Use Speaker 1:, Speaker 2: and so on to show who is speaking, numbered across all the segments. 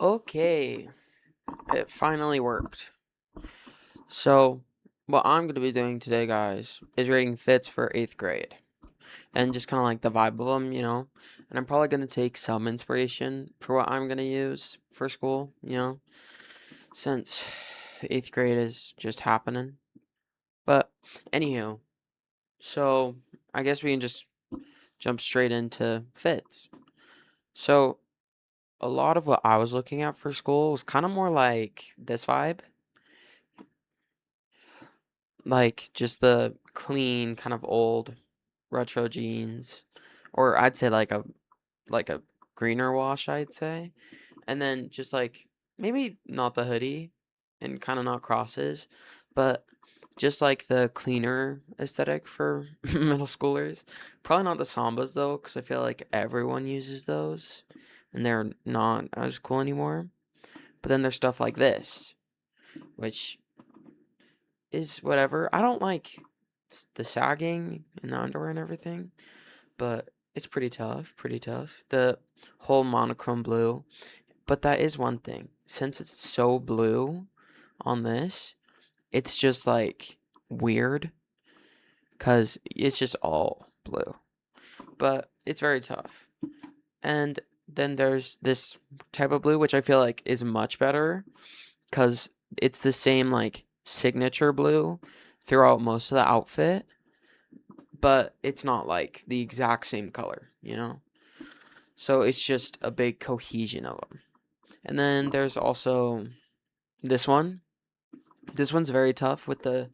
Speaker 1: Okay, it finally worked. So, what I'm going to be doing today, guys, is rating fits for 8th grade. And just kind of like the vibe of them. And I'm probably going to take some inspiration for what I'm going to use for school, since 8th grade is just happening. But, anywho, so I guess we can just jump straight into fits. So, a lot of what I was looking at for school was kind of more like this vibe. Like just the clean, kind of old retro jeans, or I'd say like a greener wash, I'd say, and then just like maybe not the hoodie and kind of not crosses, but just like the cleaner aesthetic for middle schoolers. Probably not the Sambas though, because I feel like everyone uses those, and they're not as cool anymore. But then there's stuff like this, which is whatever. I don't like the sagging and the underwear and everything, but it's pretty tough, pretty tough. The whole monochrome blue, but that is one thing. Since it's so blue on this, it's just like weird because it's just all blue, but it's very tough. And then there's this type of blue, which I feel like is much better because it's the same like signature blue throughout most of the outfit, but it's not like the exact same color. So it's just a big cohesion of them. And then there's also this one. This one's very tough with the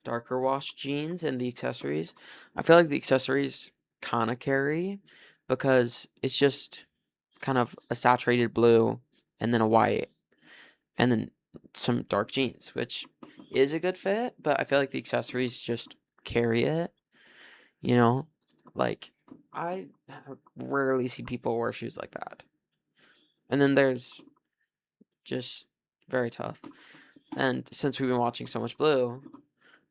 Speaker 1: darker wash jeans and the accessories. I feel like the accessories kind of carry because it's just kind of a saturated blue and then a white and then some dark jeans, which is a good fit, but I feel like the accessories just carry it, you know? Like, I rarely see people wear shoes like that. And then there's just very tough. And since we've been watching so much blue,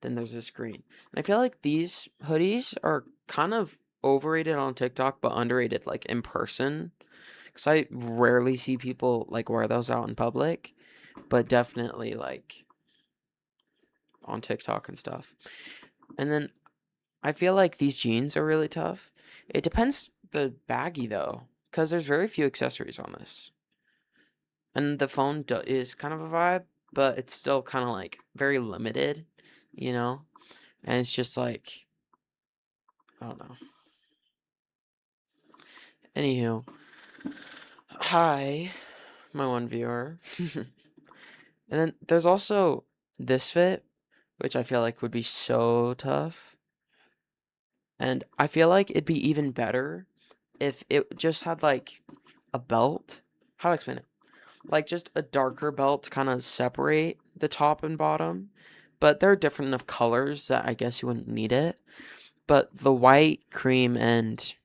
Speaker 1: then there's this green. And I feel like these hoodies are kind of overrated on TikTok, but underrated like in person. Because I rarely see people like wear those out in public, but definitely like on TikTok and stuff. And then I feel like these jeans are really tough. It depends the baggy though, because there's very few accessories on this. And the phone is kind of a vibe, but it's still kind of like very limited, you know? And it's just like, I don't know. Anywho, hi, my one viewer. And then there's also this fit, which I feel like would be so tough. And I feel like it'd be even better if it just had like a belt. How do I explain it? Like just a darker belt to kind of separate the top and bottom. But there are different enough colors that I guess you wouldn't need it. But the white, cream, and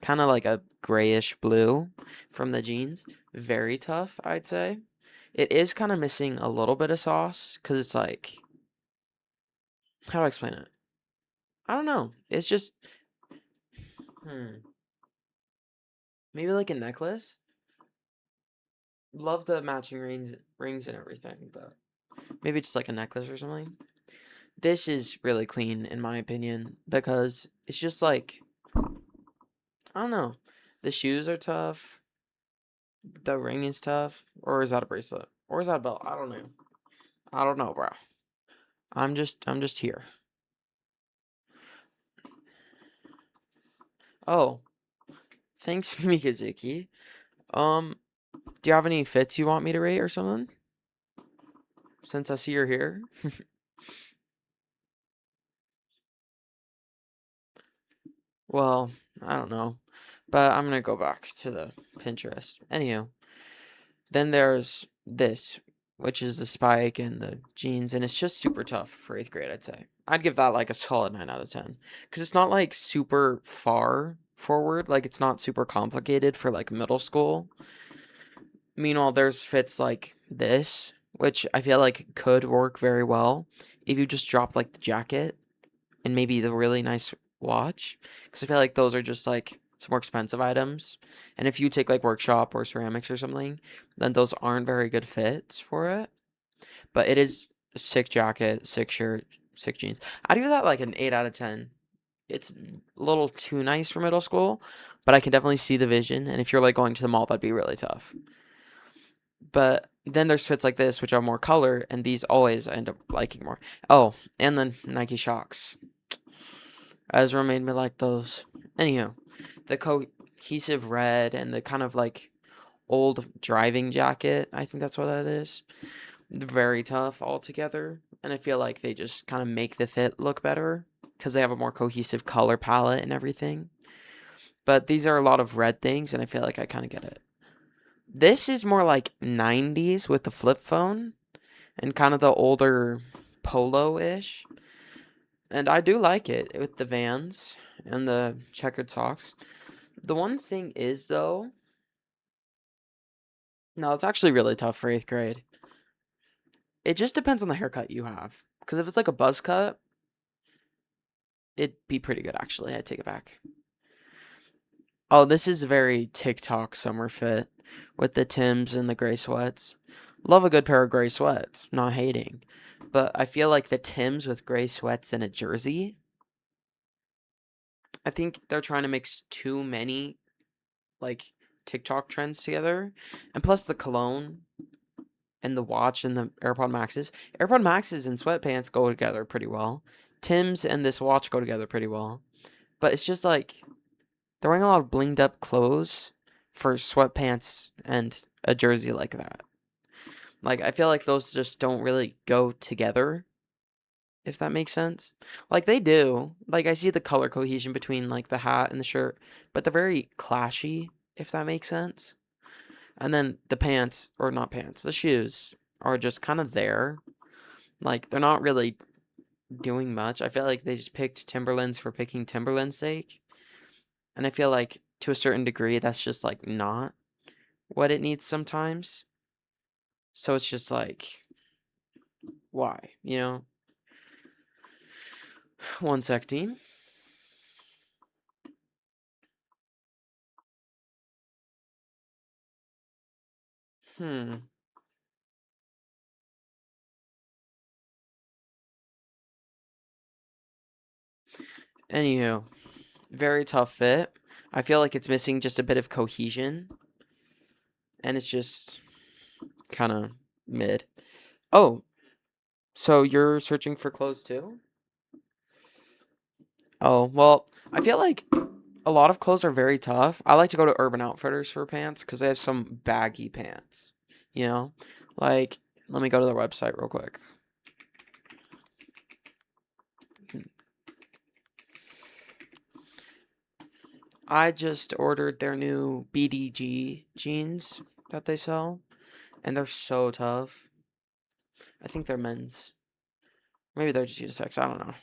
Speaker 1: kind of like a grayish blue from the jeans, very tough, I'd say. It is kind of missing a little bit of sauce because it's like, how do I explain it? I don't know. It's just, hmm, maybe like a necklace. Love the matching rings and everything, but maybe just like a necklace or something. This is really clean in my opinion because it's just like, I don't know. The shoes are tough. The ring is tough. Or is that a bracelet? Or is that a belt? I don't know. I don't know, bro. I'm just here. Oh, thanks, Mikazuki. Um, do you have any fits you want me to rate or something? Since I see you're here. Well, I don't know. But I'm gonna go back to the Pinterest. Anyhow, then there's this, which is the spike and the jeans, and it's just super tough for 8th grade, I'd say. I'd give that like a solid 9 out of 10. Because it's not like super far forward, like it's not super complicated for like middle school. Meanwhile, there's fits like this, which I feel like could work very well if you just drop like the jacket and maybe the really nice watch. Because I feel like those are just like some more expensive items. And if you take like workshop or ceramics or something, then those aren't very good fits for it. But it is a sick jacket, sick shirt, sick jeans. I'd give that like an 8 out of 10. It's a little too nice for middle school, but I can definitely see the vision. And if you're like going to the mall, that'd be really tough. But then there's fits like this, which are more color, and these always end up liking more. Oh, and then Nike Shocks. Ezra made me like those. Anyhow, the cohesive red and the kind of like old driving jacket, I think that's what that is. Very tough altogether. And I feel like they just kind of make the fit look better because they have a more cohesive color palette and everything. But these are a lot of red things, and I feel like I kind of get it. This is more like 90s with the flip phone and kind of the older polo-ish. And I do like it with the Vans and the checkered socks. The one thing is, though, no, it's actually really tough for 8th grade. It just depends on the haircut you have. Because if it's like a buzz cut, it'd be pretty good, actually. I take it back. Oh, this is very TikTok summer fit with the Tims and the gray sweats. Love a good pair of gray sweats, not hating. But I feel like the Tims with gray sweats and a jersey, I think they're trying to mix too many like TikTok trends together. And plus the cologne and the watch and the AirPod Maxes. AirPod Maxes and sweatpants go together pretty well. Tims and this watch go together pretty well. But it's just like they're wearing a lot of blinged up clothes for sweatpants and a jersey like that. Like, I feel like those just don't really go together, if that makes sense. Like, they do. Like, I see the color cohesion between, like, the hat and the shirt, but they're very clashy, if that makes sense. And then the pants, or not pants, the shoes are just kind of there. Like, they're not really doing much. I feel like they just picked Timberlands for picking Timberland's sake. And I feel like, to a certain degree, that's just, like, not what it needs sometimes. So it's just like, why? You know? One sec, team. Hmm. Anywho, very tough fit. I feel like it's missing just a bit of cohesion. And it's just kind of mid. Oh, so you're searching for clothes too? Oh, well, I feel like a lot of clothes are very tough. I like to go to Urban Outfitters for pants because they have some baggy pants. You know? Like, let me go to their website real quick. I just ordered their new BDG jeans that they sell, and they're so tough. I think they're men's. Maybe they're just unisex. I don't know.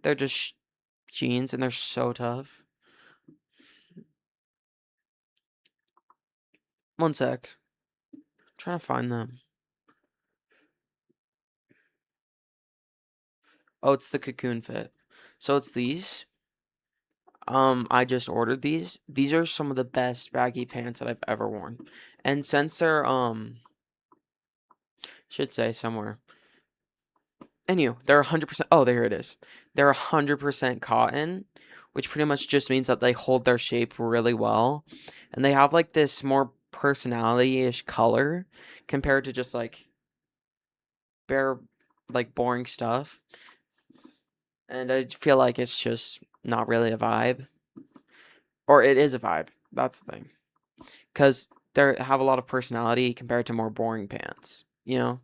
Speaker 1: They're just jeans, and they're so tough. One sec. I'm trying to find them. Oh, it's the cocoon fit. So it's these. I just ordered these. These are some of the best baggy pants that I've ever worn. And since they're should say somewhere. Anyway, they're 100%. Oh, there it is. They're 100% cotton, which pretty much just means that they hold their shape really well. And they have like this more personality-ish color compared to just like bare, like boring stuff. And I feel like it's just not really a vibe. Or it is a vibe. That's the thing. Because they have a lot of personality compared to more boring pants, you know?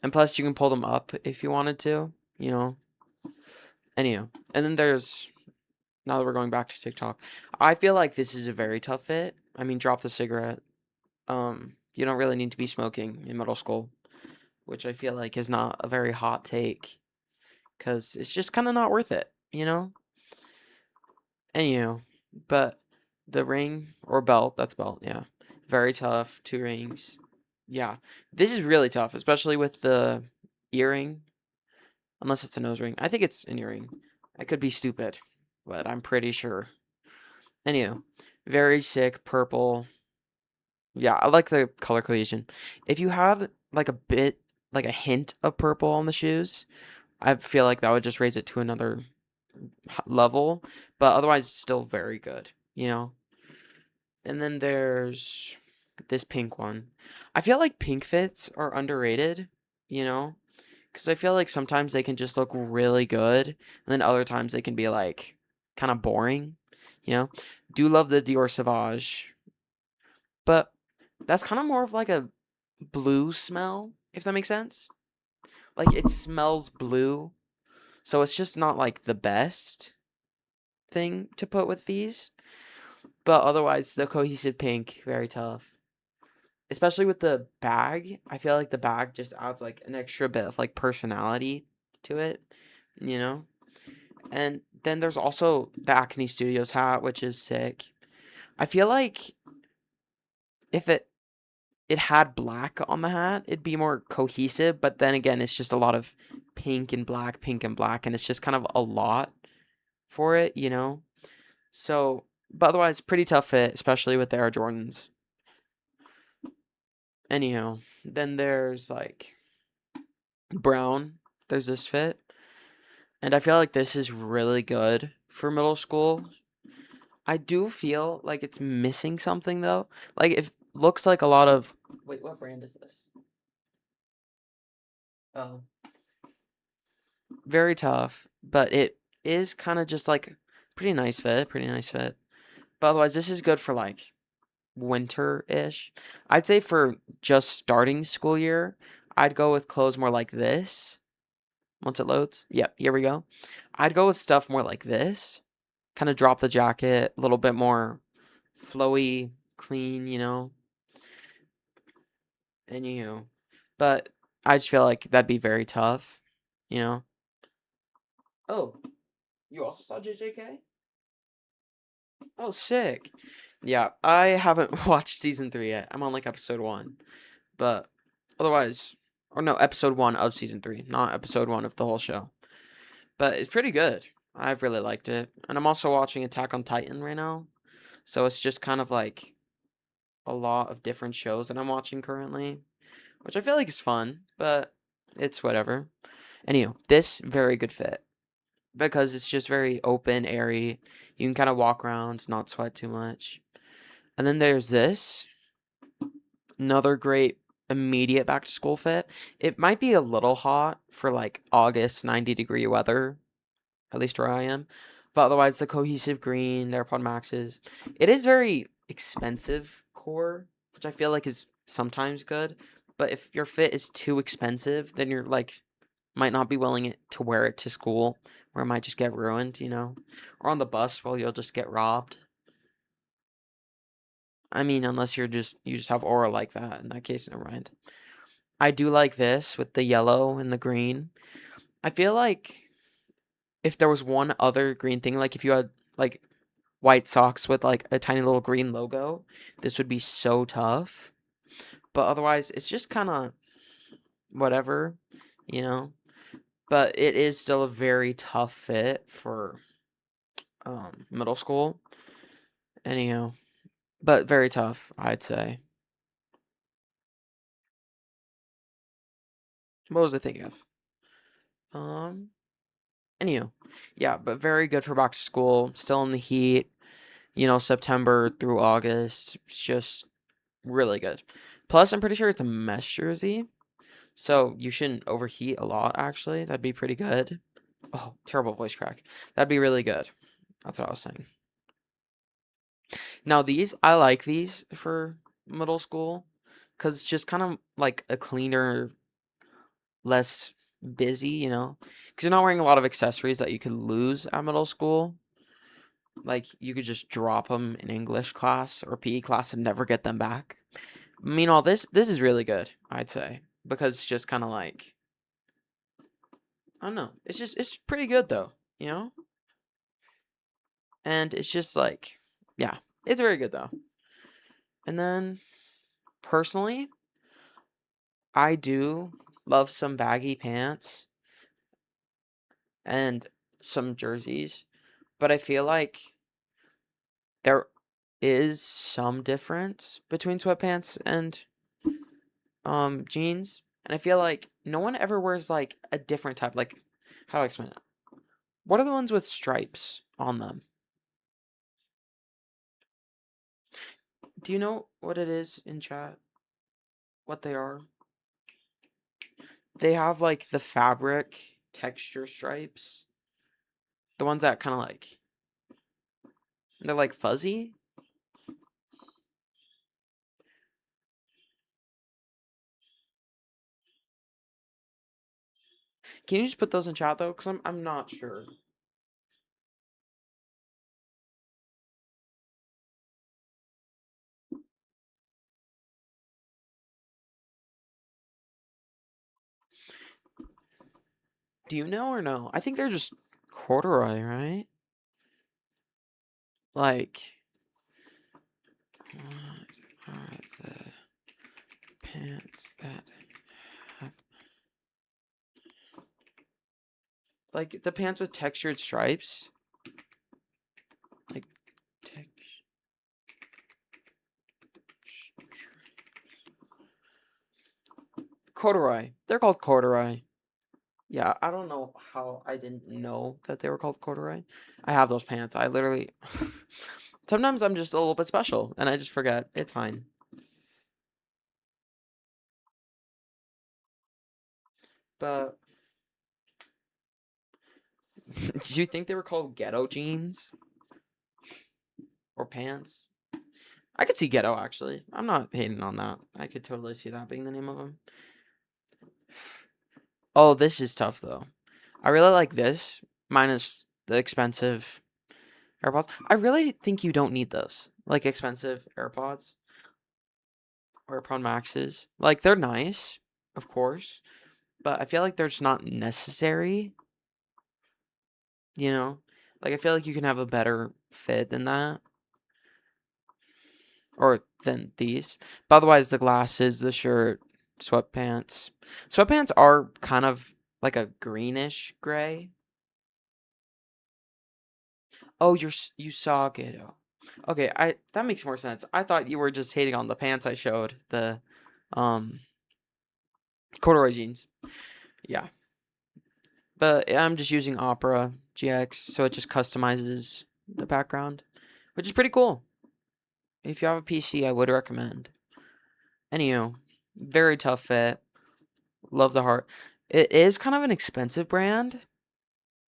Speaker 1: And plus, you can pull them up if you wanted to, you know? Anyhow. And then there's, now that we're going back to TikTok, I feel like this is a very tough fit. I mean, drop the cigarette. You don't really need to be smoking in middle school, which I feel like is not a very hot take. Because it's just kind of not worth it, you know? Anyhow, but the ring or belt, that's belt, yeah. Very tough, 2 rings. Yeah, this is really tough, especially with the earring, unless it's a nose ring. I think it's an earring. I could be stupid, but I'm pretty sure. Anywho, very sick purple. Yeah, I like the color cohesion. If you have like a bit, like a hint of purple on the shoes, I feel like that would just raise it to another level. But otherwise, still very good, you know? And then there's this pink one. I feel like pink fits are underrated, you know? Because I feel like sometimes they can just look really good, and then other times they can be like kind of boring, you know? Do love the Dior Sauvage, but that's kind of more of like a blue smell, if that makes sense. Like it smells blue, so it's just not like the best thing to put with these. But otherwise, the cohesive pink, very tough. Especially with the bag, I feel like the bag just adds like an extra bit of like personality to it, you know? And then there's also the Acne Studios hat, which is sick. I feel like if it had black on the hat, it'd be more cohesive, but then again, it's just a lot of pink and black, and it's just kind of a lot for it, you know? So, but otherwise, pretty tough fit, especially with the Air Jordans. Anyhow, then there's like brown. There's this fit, and I feel like this is really good for middle school. I do feel like it's missing something though. Like it looks like a lot of. Wait, what brand is this? Oh, very tough, but it is kind of just like pretty nice fit, pretty nice fit. But otherwise, this is good for like winter-ish. I'd say for just starting school year, I'd go with clothes more like this. Once it loads, yep, here we go. I'd go with stuff more like this. Kind of drop the jacket, a little bit more flowy, clean, you know. And but I just feel like that'd be very tough, you know. Oh, you also saw JJK? Oh, sick. Yeah, I haven't watched season 3 yet. I'm on like episode 1. But otherwise, or no, episode 1 of season 3, not episode 1 of the whole show. But it's pretty good. I've really liked it. And I'm also watching Attack on Titan right now. So it's just kind of like a lot of different shows that I'm watching currently, which I feel like is fun, but it's whatever. Anyway, this very good fit because it's just very open, airy. You can kind of walk around, not sweat too much. And then there's this, another great immediate back to school fit. It might be a little hot for like August 90-degree weather, at least where I am. But otherwise, the cohesive green, the AirPod Maxes. It is very expensive core, which I feel like is sometimes good. But if your fit is too expensive, then you're like might not be willing to wear it to school, where it might just get ruined, you know, or on the bus, well, you'll just get robbed. I mean, unless you just have aura like that. In that case, never mind. I do like this with the yellow and the green. I feel like if there was one other green thing, like if you had like white socks with like a tiny little green logo, this would be so tough. But otherwise, it's just kind of whatever, you know. But it is still a very tough fit for middle school. Anyhow, but very tough, I'd say. What was I thinking of? Um, Anyhow, yeah, but very good for back to school. Still in the heat, September through August. It's just really good. Plus, I'm pretty sure it's a mesh jersey, so you shouldn't overheat a lot, actually. That'd be pretty good. Oh, terrible voice crack. That'd be really good. That's what I was saying. Now, I like these for middle school because it's just kind of like a cleaner, less busy, because you're not wearing a lot of accessories that you could lose at middle school. Like, you could just drop them in English class or PE class and never get them back. Meanwhile, this is really good, I'd say, because it's just kind of like, I don't know. It's pretty good though, you know? And it's just like, yeah, it's very good though. And then personally, I do love some baggy pants and some jerseys, but I feel like there is some difference between sweatpants and jeans, and I feel like no one ever wears like a different type. Like, how do I explain it? What are the ones with stripes on them? Do you know what it is in chat? What they are? They have like the fabric texture stripes. The ones that kind of like they're like fuzzy. Can you just put those in chat though? Cause I'm not sure. Do you know or no? I think they're just corduroy, right? Like, what are the pants that have like the pants with textured stripes? Like text corduroy. They're called corduroy. Yeah, I don't know how I didn't know that they were called corduroy. I have those pants. I literally sometimes I'm just a little bit special and I just forget. It's fine. But did you think they were called ghetto jeans or pants? I could see ghetto actually. I'm not hating on that. I could totally see that being the name of them. Oh, this is tough though. I really like this, minus the expensive AirPods. I really think you don't need those, like expensive AirPods or AirPod Maxes. Like they're nice, of course, but I feel like they're just not necessary. You know, like I feel like you can have a better fit than that, or than these. But otherwise, the glasses, the shirt, sweatpants. Sweatpants are kind of like a greenish gray. Oh, you saw Gato. Okay, I that makes more sense. I thought you were just hating on the pants I showed, the um corduroy jeans. Yeah. But I'm just using Opera GX, so it just customizes the background, which is pretty cool. If you have a PC, I would recommend. Anywho, very tough fit. Love the heart. It is kind of an expensive brand.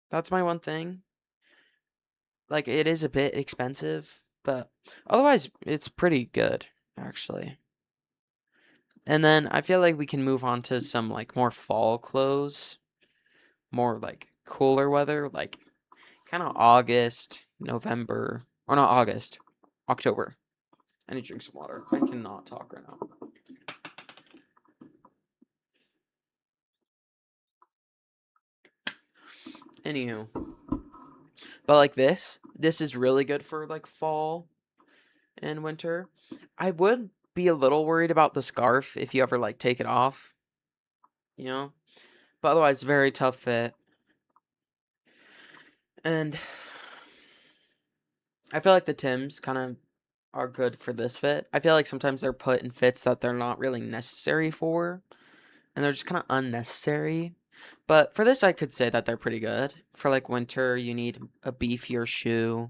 Speaker 1: That's my one thing. Like it is a bit expensive, but otherwise it's pretty good actually. And then I feel like we can move on to some like more fall clothes, more like cooler weather, like kind of August, November, or not August, October. I need to drink some water. I cannot talk right now. Anywho, but like this is really good for like fall and winter. I would be a little worried about the scarf if you ever like take it off, you know? But otherwise, very tough fit. And I feel like the Tims kind of are good for this fit. I feel like sometimes they're put in fits that they're not really necessary for, and they're just kind of unnecessary. But for this, I could say that they're pretty good. For like winter, you need a beefier shoe.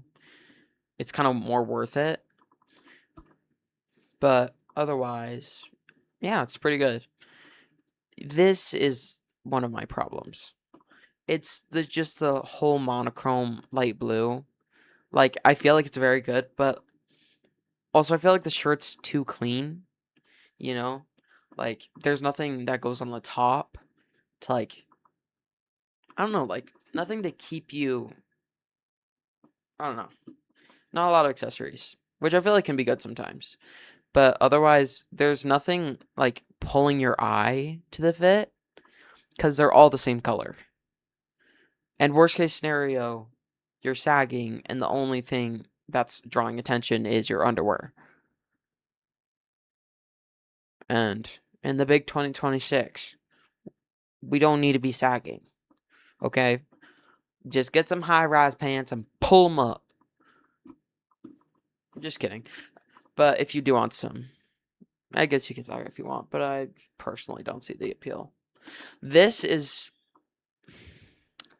Speaker 1: It's kind of more worth it. But otherwise, yeah, it's pretty good. This is one of my problems. It's just the whole monochrome light blue. Like I feel like it's very good, but also I feel like the shirt's too clean, you know? Like there's nothing that goes on the top to like I don't know, like nothing to keep you I don't know. Not a lot of accessories, which I feel like can be good sometimes. But otherwise there's nothing like pulling your eye to the fit cuz they're all the same color. And worst case scenario, you're sagging and the only thing that's drawing attention is your underwear. And in the big 2026, we don't need to be sagging. Okay? Just get some high rise pants and pull them up. Just kidding. But if you do want some, I guess you can sag it if you want, but I personally don't see the appeal. This is,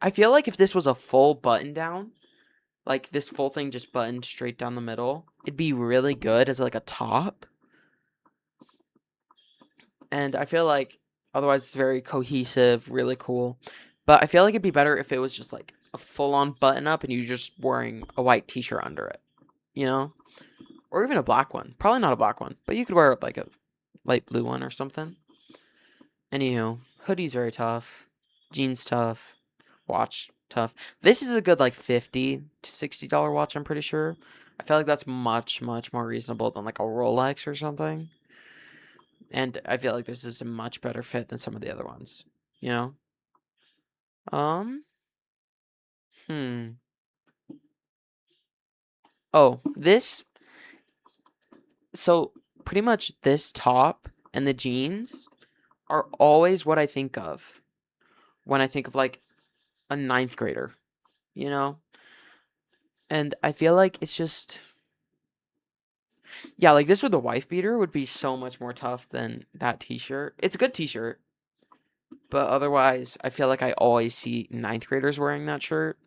Speaker 1: I feel like if this was a full button down, like this full thing just buttoned straight down the middle, it'd be really good as like a top. And I feel like otherwise it's very cohesive, really cool. But I feel like it'd be better if it was just like a full on button up and you just wearing a white t-shirt under it, you know? Or even a black one. Probably not a black one, but you could wear like a light blue one or something. Anywho, hoodie's very tough, jeans tough, watch tough. This is a good like $50 to $60 watch, I'm pretty sure. I feel like that's much, much more reasonable than like a Rolex or something. And I feel like this is a much better fit than some of the other ones, you know? Um, hmm. Oh, so pretty much this top and the jeans are always what I think of when I think of like a ninth grader, you know? And I feel like it's just, yeah, like this with the wife beater would be so much more tough than that t-shirt. It's a good t-shirt, but otherwise, I feel like I always see ninth graders wearing that shirt,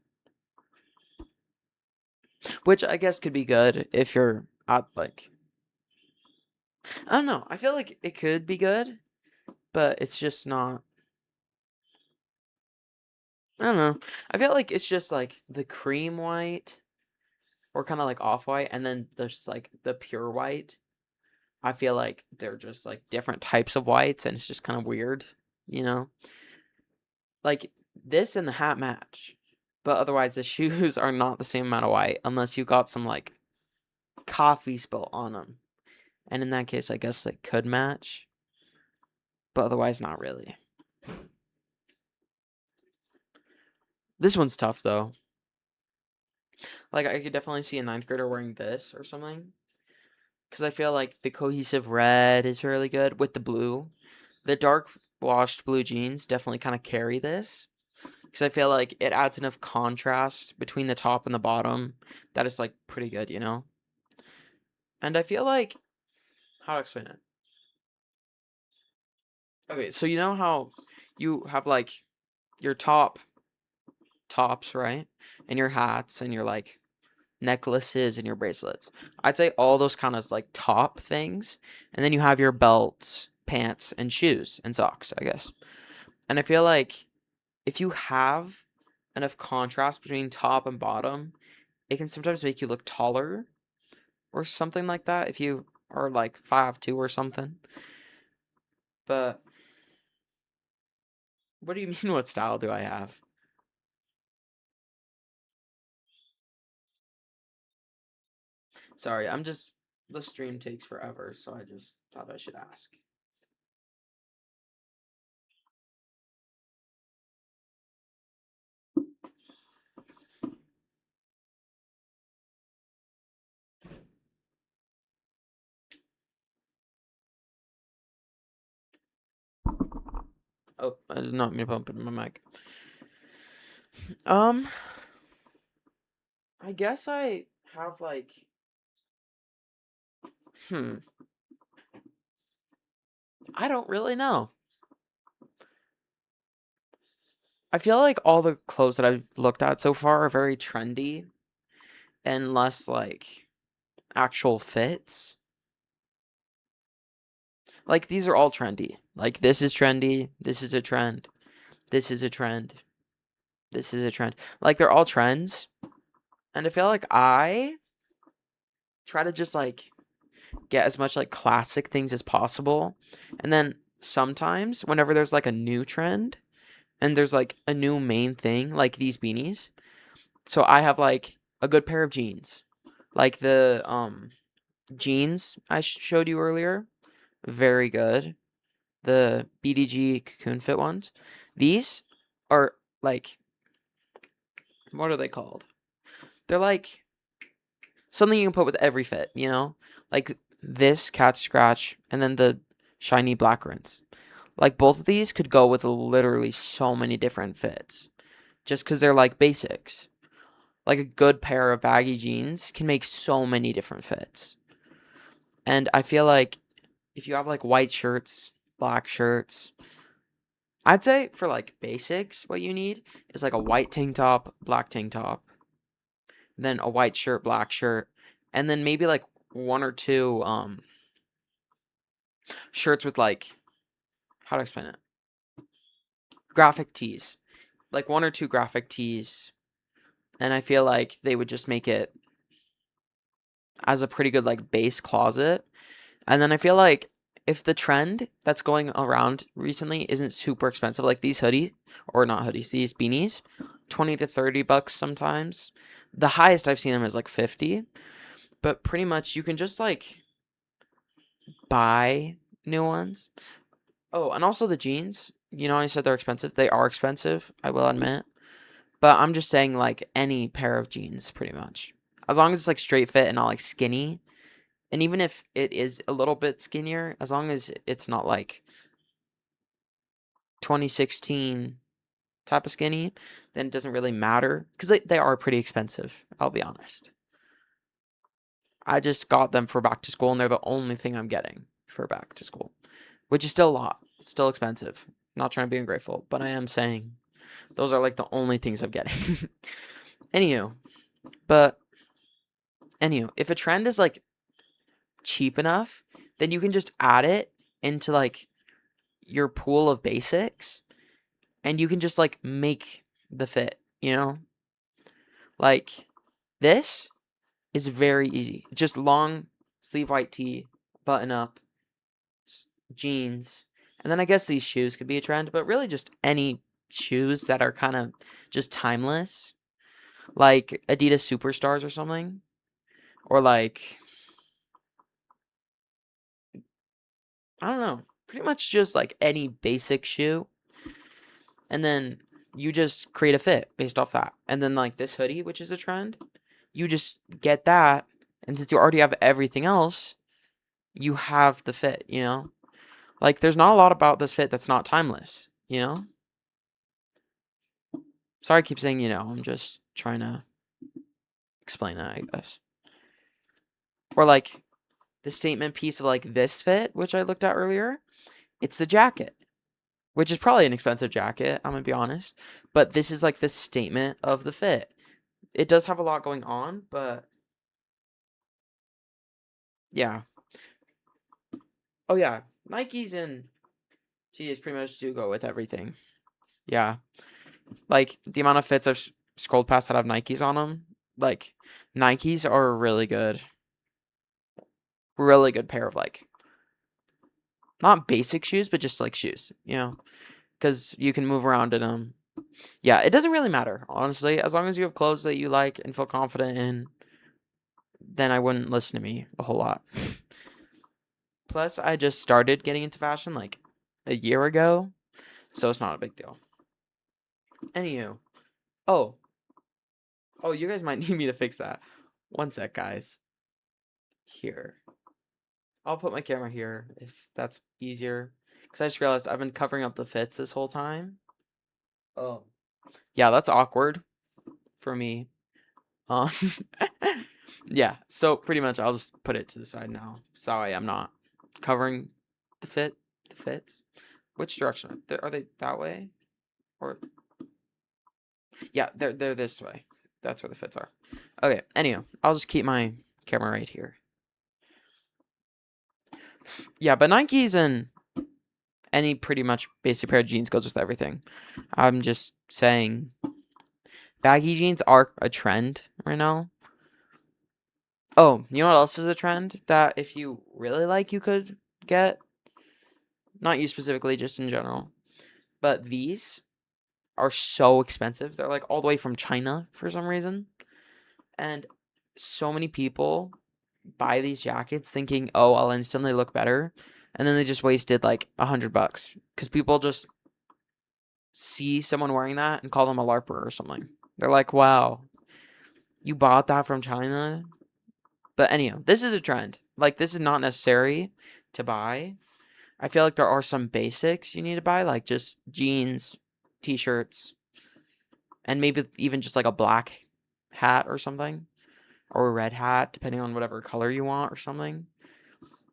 Speaker 1: which I guess could be good if you're at like, I don't know. I feel like it could be good, but it's just not. I don't know. I feel like it's just like the cream white or kind of like off white, and then there's like the pure white. I feel like they're just like different types of whites, and it's just kind of weird, you know? Like this and the hat match, but otherwise the shoes are not the same amount of white unless you got some like coffee spill on them. And in that case, I guess they could match, but otherwise not really. This one's tough though. Like I could definitely see a ninth grader wearing this or something. Because I feel like the cohesive red is really good with the blue. The dark washed blue jeans definitely kind of carry this. Because I feel like it adds enough contrast between the top and the bottom that is like pretty good, you know? And I feel like, how to explain it? Okay, so you know how you have like your tops, right? And your hats and your like necklaces and your bracelets. I'd say all those kind of like top things. And then you have your belts, pants, and shoes and socks, I guess. And I feel like if you have enough contrast between top and bottom, it can sometimes make you look taller or something like that if you are like 5'2" or something. But what do you mean what style do I have? Sorry, I'm just the stream takes forever, so I just thought I should ask. Oh, I did not mean to bump into my mic. Um, I guess I have like hmm, I don't really know. I feel like all the clothes that I've looked at so far are very trendy and less like actual fits. Like these are all trendy. Like this is trendy, this is a trend, this is a trend, this is a trend. Like they're all trends. And I feel like I try to just like get as much like classic things as possible. And then sometimes whenever there's like a new trend and there's like a new main thing, like these beanies. So I have like a good pair of jeans. Like the jeans I showed you earlier, very good. The BDG cocoon fit ones. These are like, what are they called? They're like something you can put with every fit, you know? Like this cat scratch and then the shiny black rinse. Like both of these could go with literally so many different fits just because they're like basics. Like a good pair of baggy jeans can make so many different fits. And I feel like if you have like white shirts, black shirts, I'd say for like basics, what you need is like a white tank top, black tank top, then a white shirt, black shirt, and then maybe like one or two shirts with like, how to explain it? Graphic tees. Like one or two graphic tees. And I feel like they would just make it as a pretty good like base closet. And then I feel like if the trend that's going around recently isn't super expensive, like these hoodies, or not hoodies, these beanies, 20 to 30 bucks sometimes. The highest I've seen them is like 50. But pretty much you can just like buy new ones. Oh, and also the jeans. You know, I said they're expensive. They are expensive, I will admit. But I'm just saying like any pair of jeans pretty much. As long as it's like straight fit and not like skinny. And even if it is a little bit skinnier, as long as it's not like 2016 type of skinny, then it doesn't really matter. Because they are pretty expensive, I'll be honest. I just got them for back to school, and they're the only thing I'm getting for back to school. Which is still a lot. It's still expensive. Not trying to be ungrateful, but I am saying those are like the only things I'm getting. Anywho, but if a trend is like cheap enough, then you can just add it into like your pool of basics and you can just like make the fit, you know? Like this is very easy. Just long sleeve white tee, button up, jeans. And then I guess these shoes could be a trend, but really just any shoes that are kind of just timeless, like Adidas Superstars or something, or like I don't know, pretty much just like any basic shoe. And then you just create a fit based off that. And then like this hoodie, which is a trend, you just get that. And since you already have everything else, you have the fit, you know? Like there's not a lot about this fit that's not timeless, you know? Sorry I keep saying, you know, I'm just trying to explain it, I guess. Or like the statement piece of like this fit, which I looked at earlier, it's the jacket, which is probably an expensive jacket, I'm gonna be honest. But this is like the statement of the fit. It does have a lot going on, but yeah. Oh yeah, Nikes and tees pretty much do go with everything. Yeah, like the amount of fits I've scrolled past that have Nikes on them, like Nikes are a really good pair of like not basic shoes, but just like shoes, you know, because you can move around in them. Yeah, it doesn't really matter, honestly, as long as you have clothes that you like and feel confident in. Then I wouldn't listen to me a whole lot. Plus, I just started getting into fashion like a year ago, so it's not a big deal. Anywho, oh, oh, you guys might need me to fix that. One sec, guys. Here. I'll put my camera here if that's easier. Because I just realized I've been covering up the fits this whole time. Oh. Yeah, that's awkward for me. Um, yeah, so pretty much I'll just put it to the side now. Sorry, I'm not covering the fits. Which direction? Are they that way? Or yeah, they're this way. That's where the fits are. Okay, anyway, I'll just keep my camera right here. Yeah, but Nikes and any pretty much basic pair of jeans goes with everything. I'm just saying baggy jeans are a trend right now. Oh, you know what else is a trend that if you really like you could get? Not you specifically, just in general. But these are so expensive. They're like all the way from China for some reason. And so many people buy these jackets thinking, oh, I'll instantly look better. And then they just wasted like $100 because people just see someone wearing that and call them a LARPer or something. They're like, wow, you bought that from China? But anyhow, this is a trend. Like, this is not necessary to buy. I feel like there are some basics you need to buy, like just jeans, t-shirts, and maybe even just like a black hat or something, or a red hat, depending on whatever color you want or something.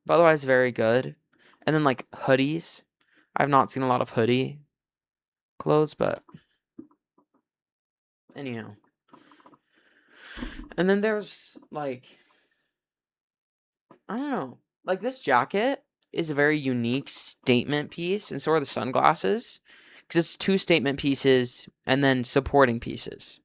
Speaker 1: But otherwise, very good. And then like hoodies. I've not seen a lot of hoodie clothes, but anyhow. And then there's like, I don't know, like this jacket is a very unique statement piece, and so are the sunglasses, because it's two statement pieces and then supporting pieces.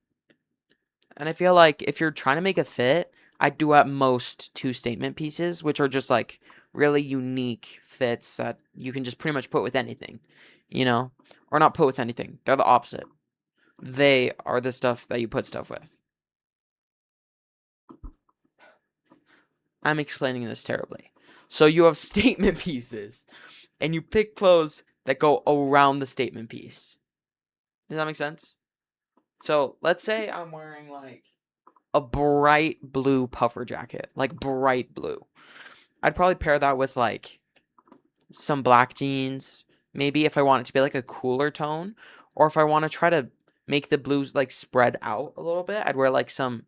Speaker 1: And I feel like if you're trying to make a fit, I'd do at most two statement pieces, which are just like really unique fits that you can just pretty much put with anything, you know? Or not put with anything. They're the opposite. They are the stuff that you put stuff with. I'm explaining this terribly. So you have statement pieces, and you pick clothes that go around the statement piece. Does that make sense? So let's say I'm wearing like a bright blue puffer jacket, like bright blue. I'd probably pair that with like some black jeans, maybe if I want it to be like a cooler tone, or if I want to try to make the blues like spread out a little bit, I'd wear like some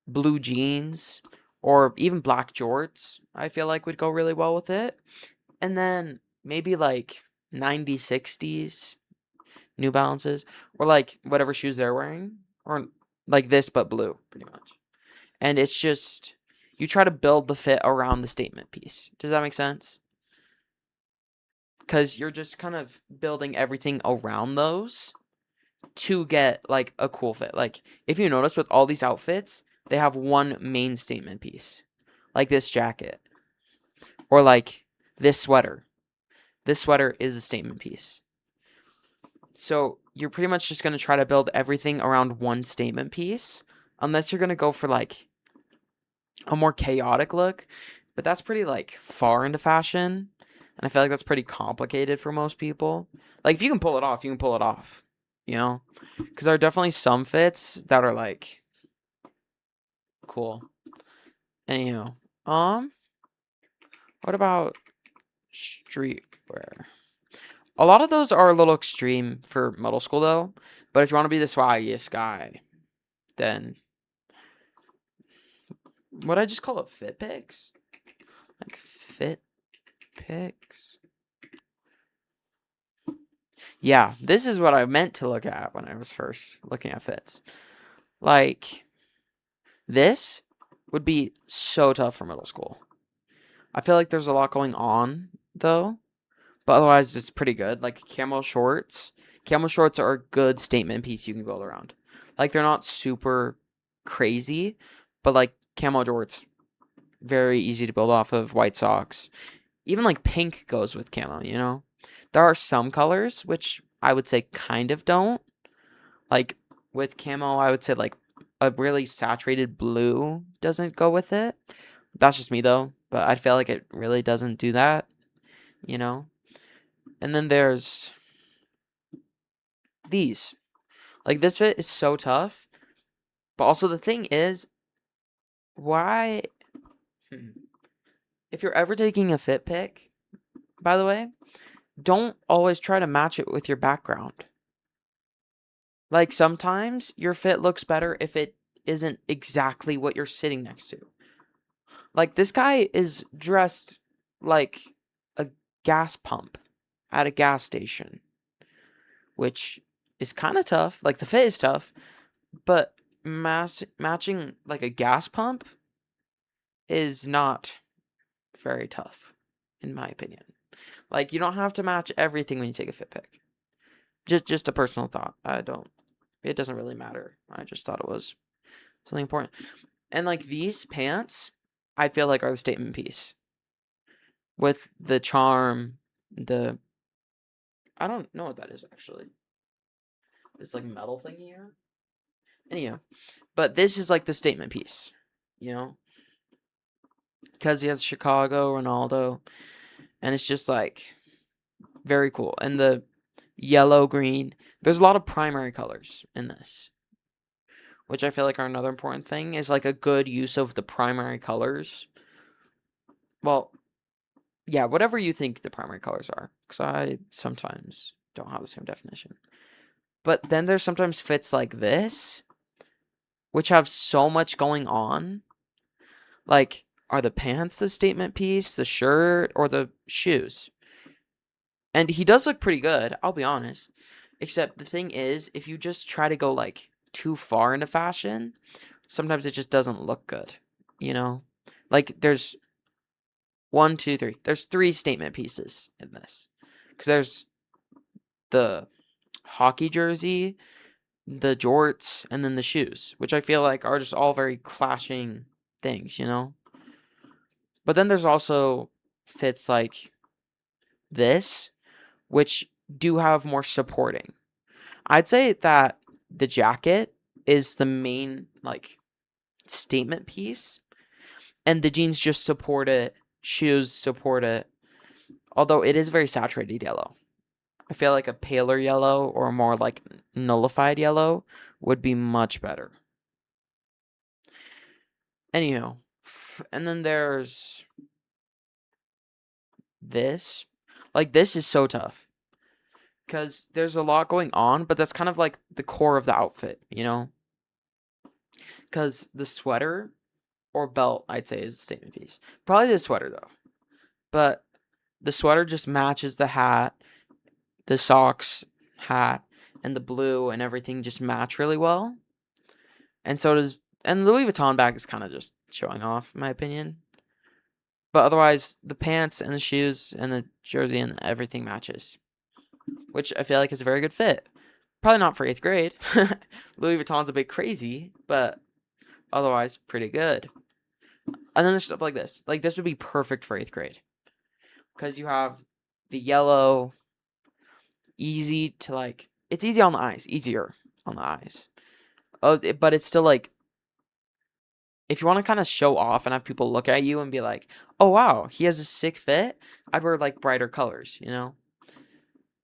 Speaker 1: blue jeans or even black jorts. I feel like would go really well with it. And then maybe like 90/60s New Balances, or like whatever shoes they're wearing, or like this but blue, pretty much. And it's just you try to build the fit around the statement piece. Does that make sense? Because you're just kind of building everything around those to get like a cool fit. Like if you notice with all these outfits, they have one main statement piece, like this jacket, or like this sweater. This sweater is a statement piece. So you're pretty much just going to try to build everything around one statement piece, unless you're going to go for like a more chaotic look. But that's pretty like far into fashion. And I feel like that's pretty complicated for most people. Like if you can pull it off, you can pull it off, you know? Because there are definitely some fits that are like cool. Anyhow, what about streetwear? A lot of those are a little extreme for middle school though. But if you want to be the swaggiest guy, then what I just call it fit pics? Like fit pics? Yeah, this is what I meant to look at when I was first looking at fits. Like, this would be so tough for middle school. I feel like there's a lot going on, though. But otherwise, it's pretty good. Like, camo shorts. Camo shorts are a good statement piece you can build around. Like, they're not super crazy, but, like, camo shorts, very easy to build off of. White socks. Even, like, pink goes with camo, you know? There are some colors, which I would say kind of don't. Like, with camo, I would say, like, a really saturated blue doesn't go with it. That's just me, though. But I feel like it really doesn't do that, you know? And then there's these. Like, this fit is so tough. But also, the thing is, why... If you're ever taking a fit pic, by the way, don't always try to match it with your background. Like, sometimes your fit looks better if it isn't exactly what you're sitting next to. Like, this guy is dressed like a gas pump at a gas station, which is kind of tough. Like, the fit is tough, but matching like a gas pump is not very tough, in my opinion. Like, you don't have to match everything when you take a fit pic. Just a personal thought. It doesn't really matter. I just thought it was something important. And like these pants, I feel like are the statement piece. With the charm, I don't know what that is actually. This like metal thing here. Anyhow, but this is like the statement piece, you know? Because he has Chicago, Ronaldo, and it's just like very cool. And the yellow, green, there's a lot of primary colors in this, which I feel like are another important thing, is like a good use of the primary colors. Well, yeah, whatever you think the primary colors are, because I sometimes don't have the same definition. But then there's sometimes fits like this which have so much going on. Like, are the pants the statement piece, the shirt, or the shoes? And he does look pretty good, I'll be honest. Except the thing is, if you just try to go like too far into fashion, sometimes it just doesn't look good, you know? Like there's one, two, three. There's three statement pieces in this. Because there's the hockey jersey, the jorts, and then the shoes, which I feel like are just all very clashing things, you know? But then there's also fits like this, which do have more supporting. I'd say that the jacket is the main like statement piece, and the jeans just support it, shoes support it. Although it is very saturated yellow. I feel like a paler yellow or a more like nullified yellow would be much better. Anyhow, and then there's this. Like this is so tough because there's a lot going on, but that's kind of like the core of the outfit, you know? Because the sweater or belt, I'd say, is a statement piece. Probably the sweater though, but the sweater just matches the hat, the socks, hat, and the blue and everything just match really well. And so does, and the Louis Vuitton bag is kind of just showing off, in my opinion. But otherwise, the pants and the shoes and the jersey and everything matches, which I feel like is a very good fit. Probably not for 8th grade. Louis Vuitton's a bit crazy, but otherwise pretty good. And then there's stuff like this. Like this would be perfect for 8th grade because you have the yellow, easy to like. It's easy on the eyes, easier on the eyes. Oh, but it's still like if you want to kind of show off and have people look at you and be like, "Oh wow, he has a sick fit," I'd wear like brighter colors, you know.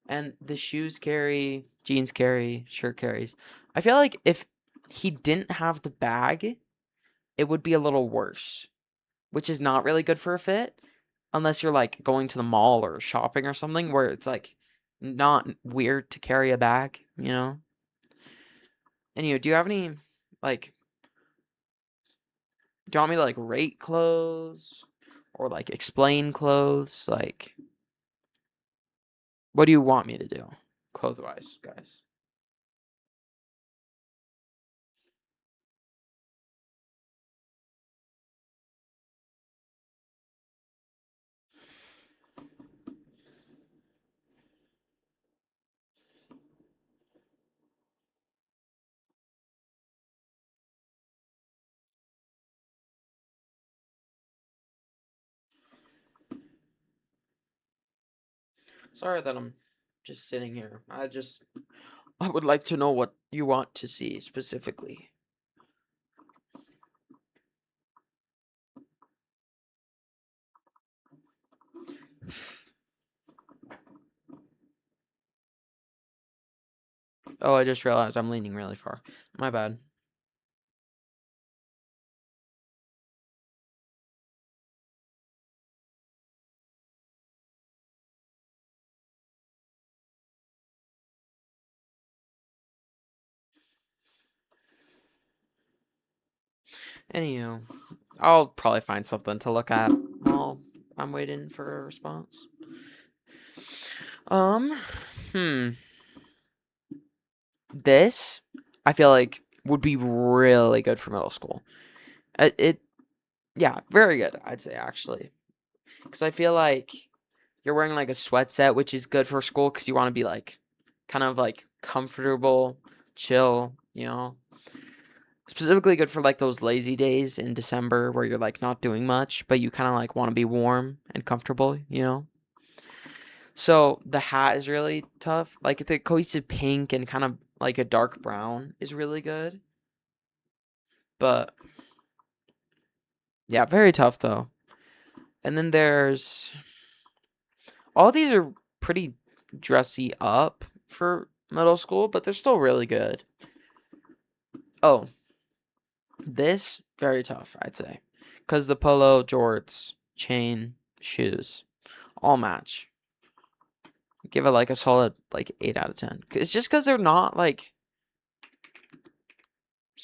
Speaker 1: And the shoes carry, jeans carry, shirt carries. I feel like if he didn't have the bag, it would be a little worse, which is not really good for a fit unless you're like going to the mall or shopping or something where it's like not weird to carry a bag, you know? And do you have any like do you want me to like rate clothes or like explain clothes? Like what do you want me to do clothes wise, guys? Sorry that I'm just sitting here. I would like to know what you want to see specifically. Oh, I just realized I'm leaning really far. My bad. Anywho, I'll probably find something to look at while I'm waiting for a response. Um, hmm. This, I feel like, would be really good for middle school. Yeah, very good, I'd say, actually. Because I feel like you're wearing like a sweat set, which is good for school because you want to be like kind of like comfortable, chill, you know? Specifically good for like those lazy days in December where you're like not doing much, but you kind of like want to be warm and comfortable, you know? So the hat is really tough. Like the cohesive pink and kind of like a dark brown is really good. But yeah, very tough though. And then there's all these are pretty dressy up for middle school, but they're still really good. Oh, this very tough, I'd say. Cuz the polo, jorts, chain, shoes all match. Give it like a solid like 8 out of 10. It's just cuz they're not like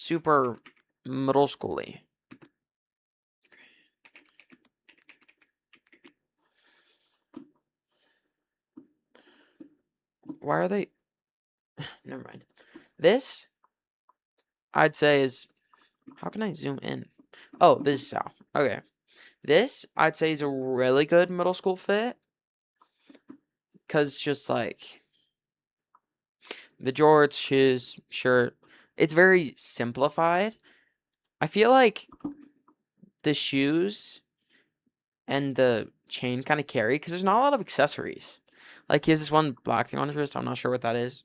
Speaker 1: super middle schooly. Why are they? Never mind. This I'd say is, how can I zoom in? Oh, this is how. Okay. This I'd say is a really good middle school fit because it's just like the jorts, shoes, shirt. It's very simplified. I feel like the shoes and the chain kind of carry because there's not a lot of accessories. Like he has this one black thing on his wrist. I'm not sure what that is,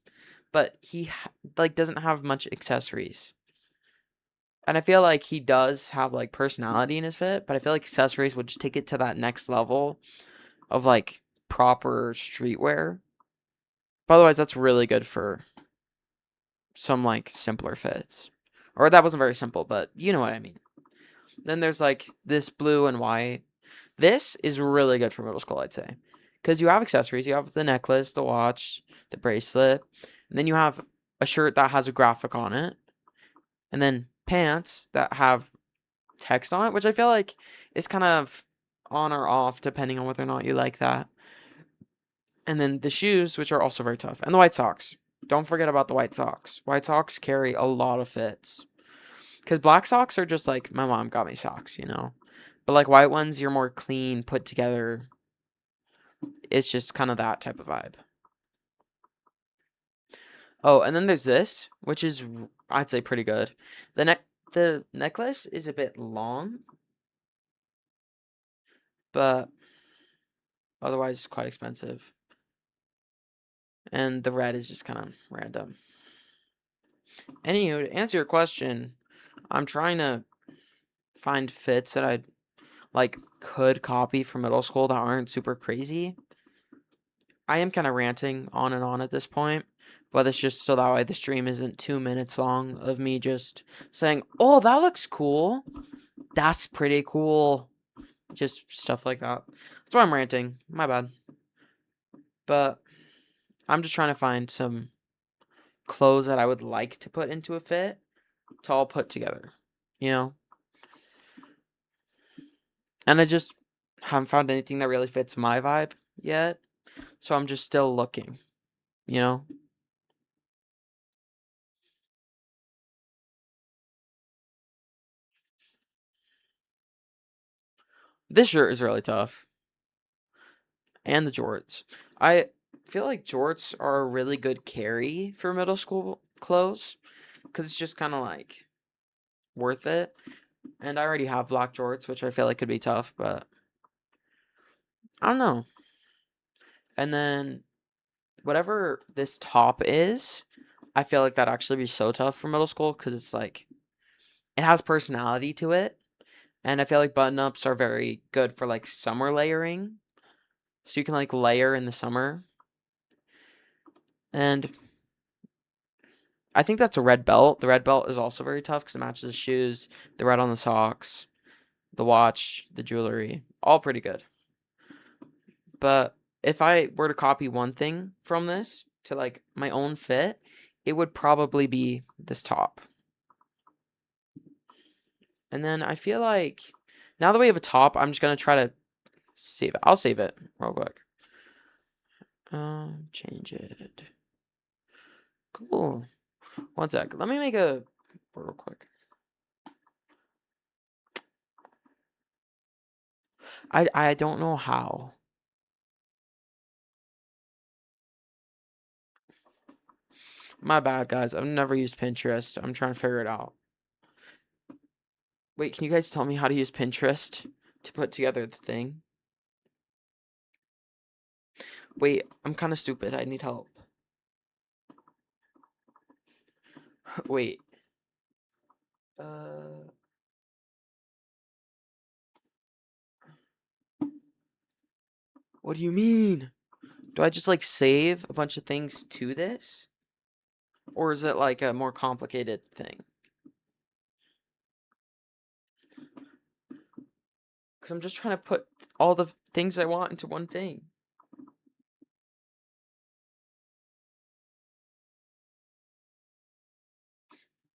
Speaker 1: but he like doesn't have much accessories. And I feel like he does have like personality in his fit, but I feel like accessories would just take it to that next level of like proper streetwear. But otherwise, that's really good for some like simpler fits. Or that wasn't very simple, but you know what I mean. Then there's like this blue and white. This is really good for middle school, I'd say. Because you have accessories. You have the necklace, the watch, the bracelet. And then you have a shirt that has a graphic on it. And then pants that have text on it, which I feel like is kind of on or off depending on whether or not you like that. And then the shoes, which are also very tough. And the white socks. Don't forget about the white socks. White socks carry a lot of fits. Because black socks are just like, my mom got me socks, you know? But like white ones, you're more clean, put together. It's just kind of that type of vibe. Oh, and then there's this, which is, I'd say, pretty good. The necklace is a bit long, but otherwise it's quite expensive. And the red is just kind of random. Anywho, to answer your question, I'm trying to find fits that I like could copy from middle school that aren't super crazy. I am kind of ranting on and on at this point, but it's just so that way the stream isn't 2 minutes long of me just saying, "Oh, that looks cool. That's pretty cool." Just stuff like that. That's why I'm ranting. My bad. But I'm just trying to find some clothes that I would like to put into a fit to all put together, you know? And I just haven't found anything that really fits my vibe yet. So I'm just still looking, you know? This shirt is really tough. And the jorts. I feel like jorts are a really good carry for middle school clothes because it's just kind of like worth it. And I already have black jorts, which I feel like could be tough, but I don't know. And then whatever this top is, I feel like that'd actually be so tough for middle school because it's like it has personality to it. And I feel like button ups are very good for like summer layering. So you can like layer in the summer. And I think that's a red belt. The red belt is also very tough because it matches the shoes, the red on the socks, the watch, the jewelry. All pretty good. But if I were to copy one thing from this to like my own fit, it would probably be this top. And then I feel like now that we have a top, I'm just gonna try to save it. I'll save it real quick. Change it. Cool. One sec. Let me make a real quick. I don't know how. My bad, guys. I've never used Pinterest. I'm trying to figure it out. Wait, can you guys tell me how to use Pinterest to put together the thing? Wait, I'm kind of stupid. I need help. Wait. Uh, what do you mean? Do I just like save a bunch of things to this? Or is it like a more complicated thing? Because I'm just trying to put all the things I want into one thing.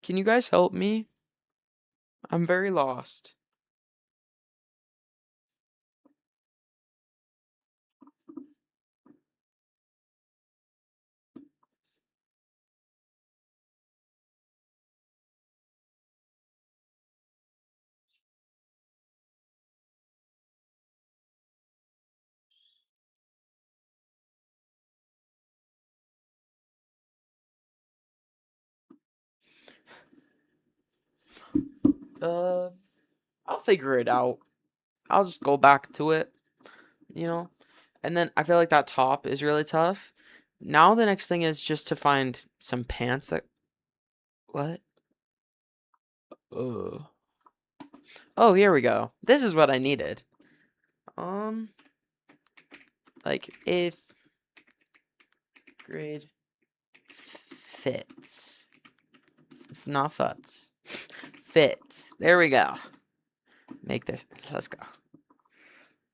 Speaker 1: Can you guys help me? I'm very lost. Uh, I'll figure it out. I'll just go back to it, you know? And then I feel like that top is really tough. Now the next thing is just to find some pants that. What? Ugh. Oh, here we go. This is what I needed. Um, like if grade fits, not futs, fits. There we go. Make this. Let's go.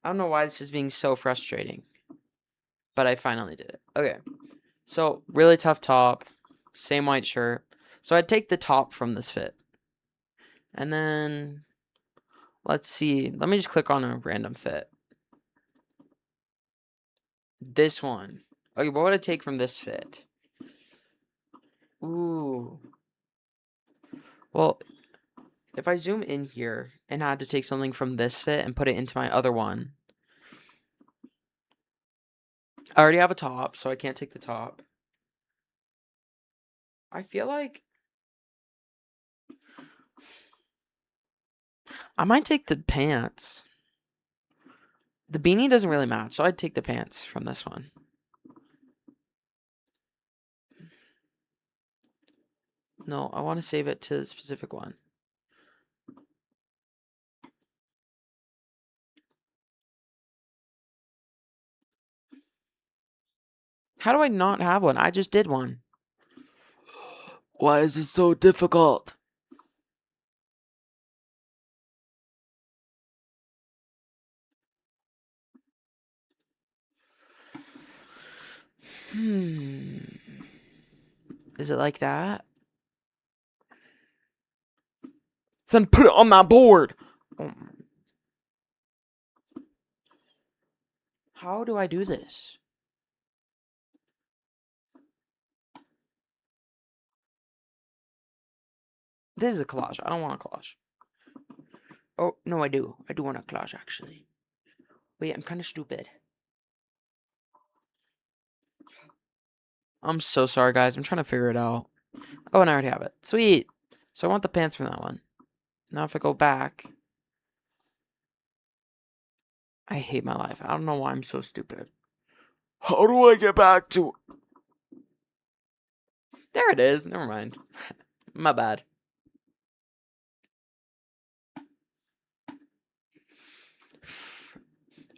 Speaker 1: I don't know why this is being so frustrating, but I finally did it. Okay. So really tough top, same white shirt. So I'd take the top from this fit, and then let's see. Let me just click on a random fit. This one. Okay, what would I take from this fit? Ooh. Well, if I zoom in here and had to take something from this fit and put it into my other one, I already have a top, so I can't take the top. I feel like I might take the pants. The beanie doesn't really match, so I'd take the pants from this one. No, I want to save it to the specific one. How do I not have one? I just did one. Why is it so difficult? Hmm. Is it like that? Then put it on that board. How do I do this? This is a collage. I don't want a collage. Oh, no, I do. I do want a collage, actually. Wait, I'm kind of stupid. I'm so sorry, guys. I'm trying to figure it out. Oh, and I already have it. Sweet. So I want the pants from that one. Now if I go back. I hate my life. I don't know why I'm so stupid. How do I get back to... There it is. Never mind. My bad.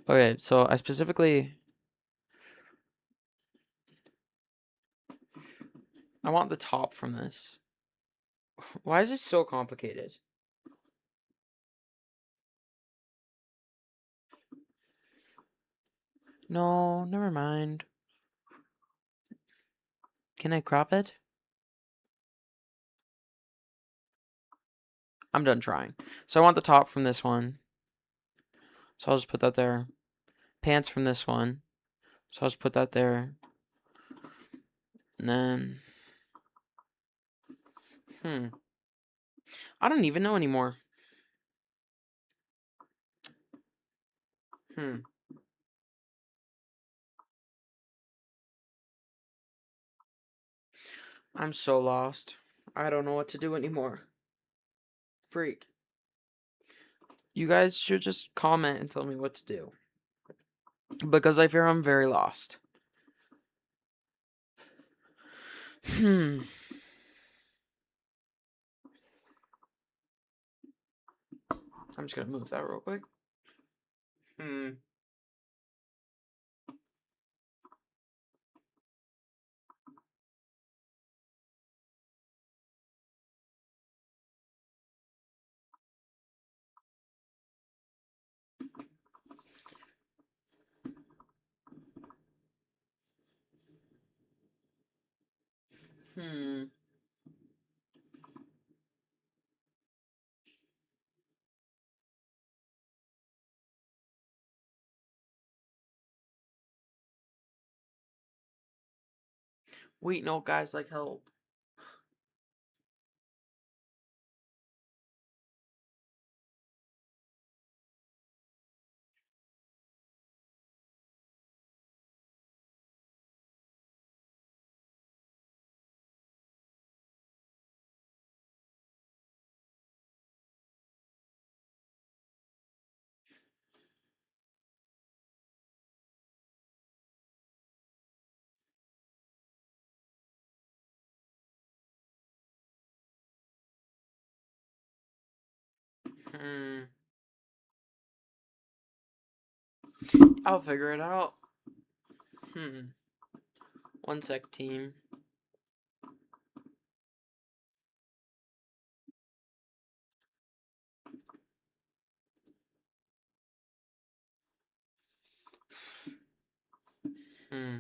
Speaker 1: Okay, so I specifically... I want the top from this. Why is this so complicated? No, never mind. Can I crop it? I'm done trying. So I want the top from this one. So I'll just put that there. Pants from this one. So I'll just put that there. And then... I don't even know anymore. I'm so lost. I don't know what to do anymore. Freak. You guys should just comment and tell me what to do. Because I fear I'm very lost. I'm just gonna move that real quick. Hmm. Wait, no, guys, like help. Hmm. I'll figure it out. Hmm. One sec, team. Hmm.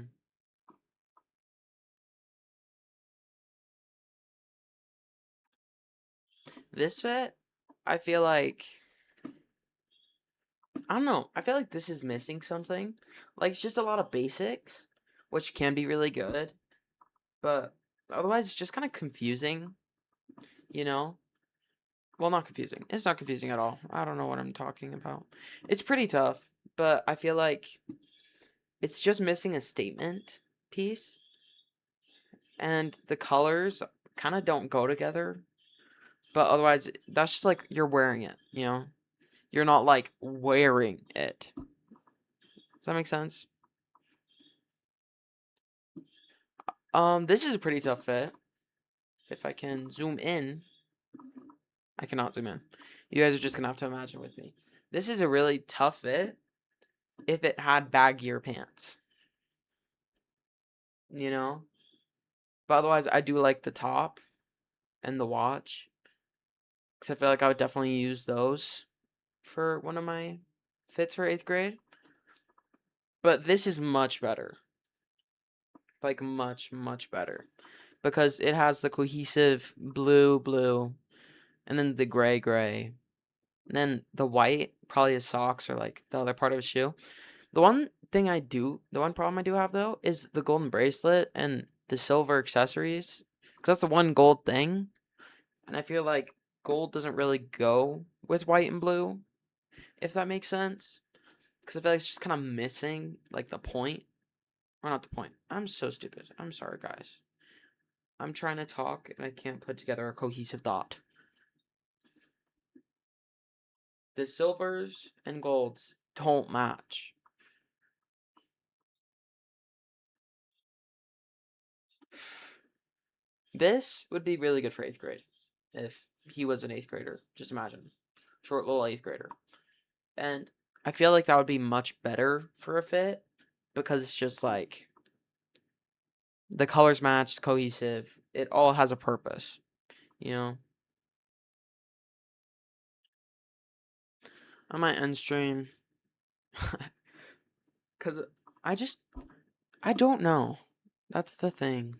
Speaker 1: This fit, I feel like I don't know. I feel like this is missing something. Like it's just a lot of basics, which can be really good, but otherwise it's just kind of confusing, you know? Well, not confusing. It's not confusing at all. I don't know what I'm talking about. It's pretty tough, but I feel like it's just missing a statement piece, and the colors kind of don't go together. But otherwise, that's just like you're wearing it, you know? You're not like wearing it. Does that make sense? This is a pretty tough fit. If I can zoom in, I cannot zoom in. You guys are just gonna have to imagine with me. This is a really tough fit if it had baggier pants, you know? But otherwise, I do like the top and the watch. Because I feel like I would definitely use those for one of my fits for 8th grade. But this is much better. Like, much, much better. Because it has the cohesive blue, blue, and then the gray, gray. And then the white, probably his socks or like the other part of his shoe. The one problem I do have though is the golden bracelet and the silver accessories. Because that's the one gold thing. And I feel like gold doesn't really go with white and blue, if that makes sense. Because I feel like it's just kind of missing like the point. Or not the point. I'm so stupid. I'm sorry, guys. I'm trying to talk and I can't put together a cohesive thought. The silvers and golds don't match. This would be really good for 8th grade if he was an 8th grader. Just imagine. Short little 8th grader. And I feel like that would be much better for a fit because it's just like the colors match, cohesive. It all has a purpose, you know? I might end stream because I just, I don't know. That's the thing.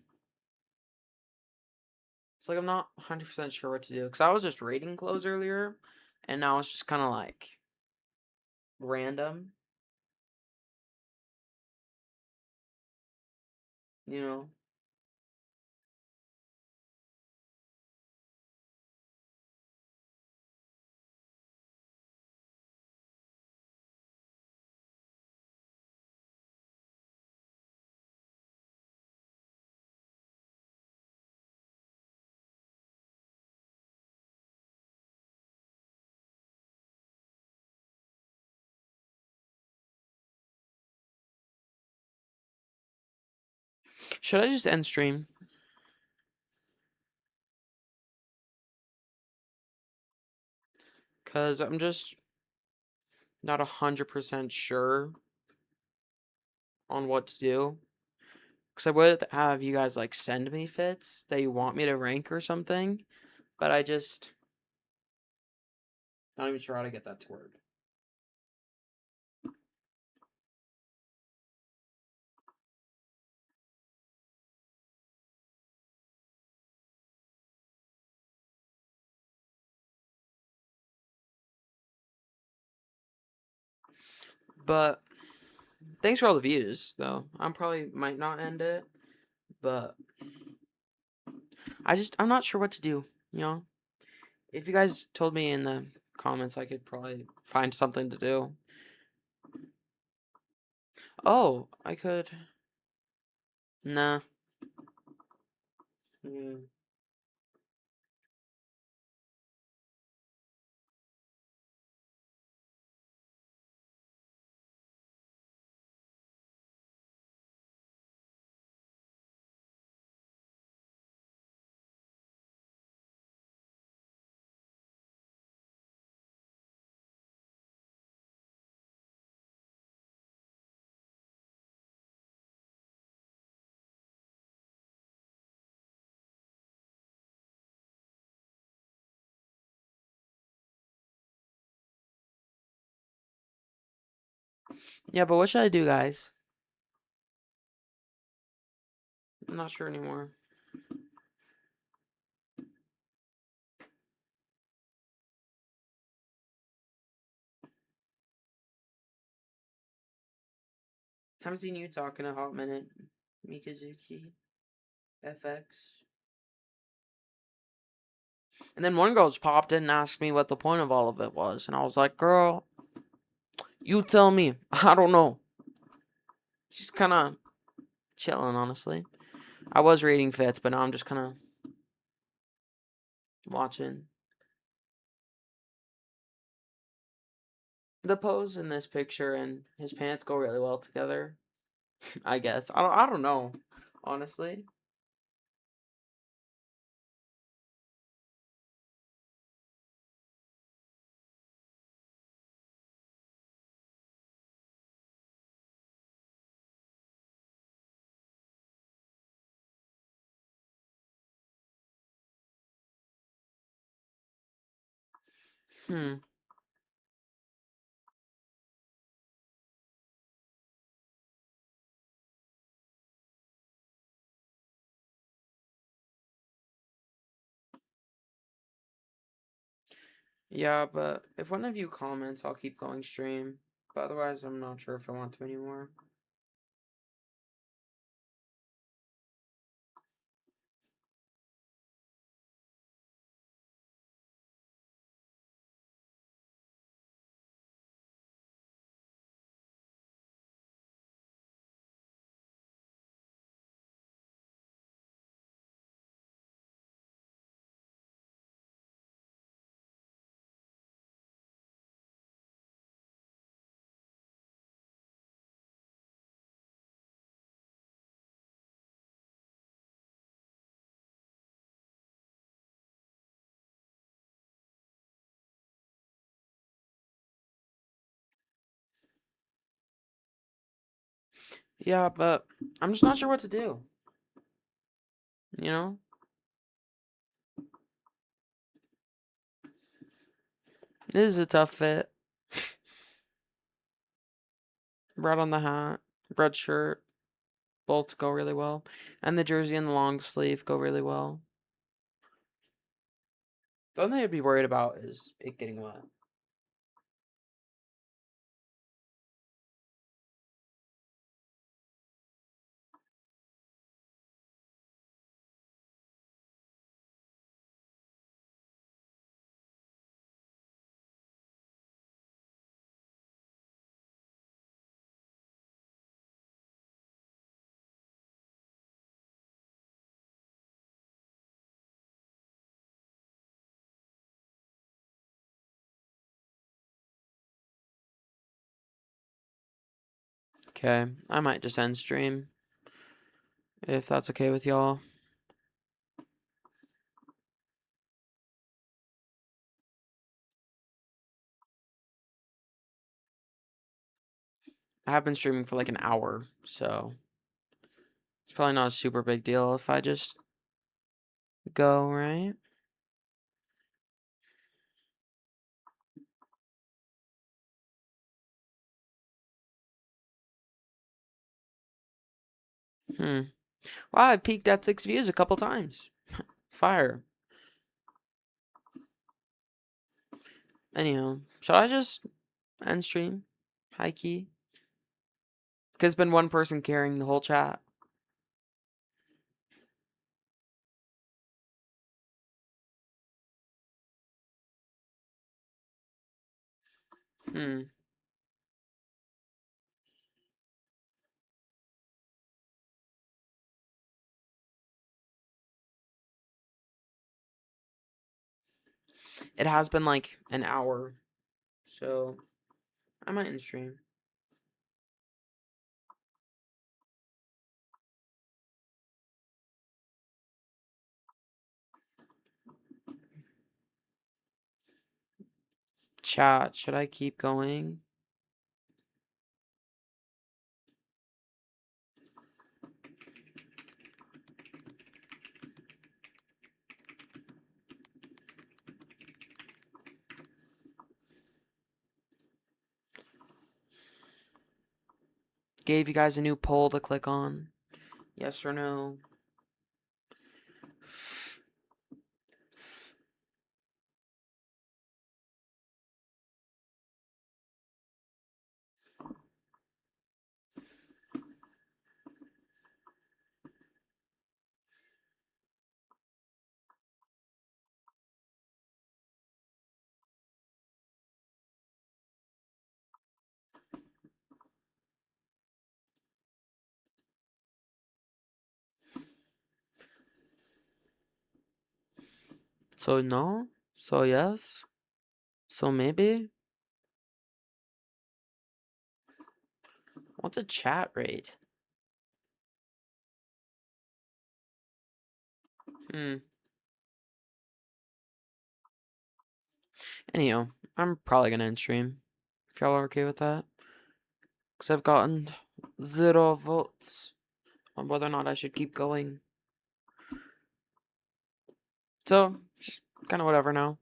Speaker 1: It's like I'm not 100% sure what to do because I was just rating clothes earlier and now it's just kind of like random, you know? Should I just end stream? Because I'm just not 100% sure on what to do. Because I would have you guys like send me fits that you want me to rank or something, but I just not even sure how to get that to work. But thanks for all the views, though. I'm probably might not end it, but I'm not sure what to do, you know? If you guys told me in the comments, I could probably find something to do. Oh, I could. Nah. Hmm. Yeah, but what should I do, guys? I'm not sure anymore. Haven't seen you talk in a hot minute, Mikazuki FX. And then one girl just popped in and asked me what the point of all of it was, and I was like, "Girl, you tell me. I don't know." She's kind of chilling, honestly. I was reading fits, but now I'm just kind of watching. The pose in this picture and his pants go really well together. I guess. I don't know, honestly. Hmm. Yeah, but if one of you comments, I'll keep going stream. But otherwise, I'm not sure if I want to anymore. Yeah, but I'm just not sure what to do. You know? This is a tough fit. Red on the hat, red shirt, both go really well. And the jersey and the long sleeve go really well. The only thing I'd be worried about is it getting wet. Okay, I might just end stream if that's okay with y'all. I have been streaming for like an hour, so it's probably not a super big deal if I just go, right? Hmm. Wow, I peaked at 6 views a couple times. Fire. Anyhow, should I just end stream? High key? Because it's been one person carrying the whole chat. Hmm. It has been like an hour, so I might end stream. Chat, should I keep going? Gave you guys a new poll to click on. Yes or no? So no? So yes? So maybe? What's a chat rate? Hmm. Anyhow, I'm probably gonna end stream. If y'all are okay with that. Because I've gotten 0 votes on whether or not I should keep going. So, just kind of whatever now.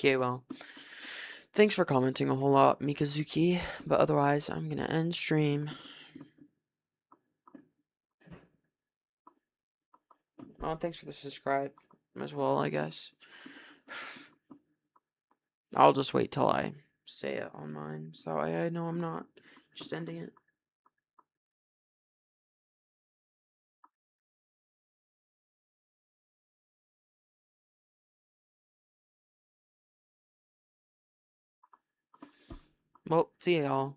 Speaker 1: Okay, well. Thanks for commenting a whole lot, Mikazuki. But otherwise, I'm gonna end stream. Oh, thanks for the subscribe as well, I guess. I'll just wait till I say it on mine, so I know I'm not just ending it. Well, see y'all.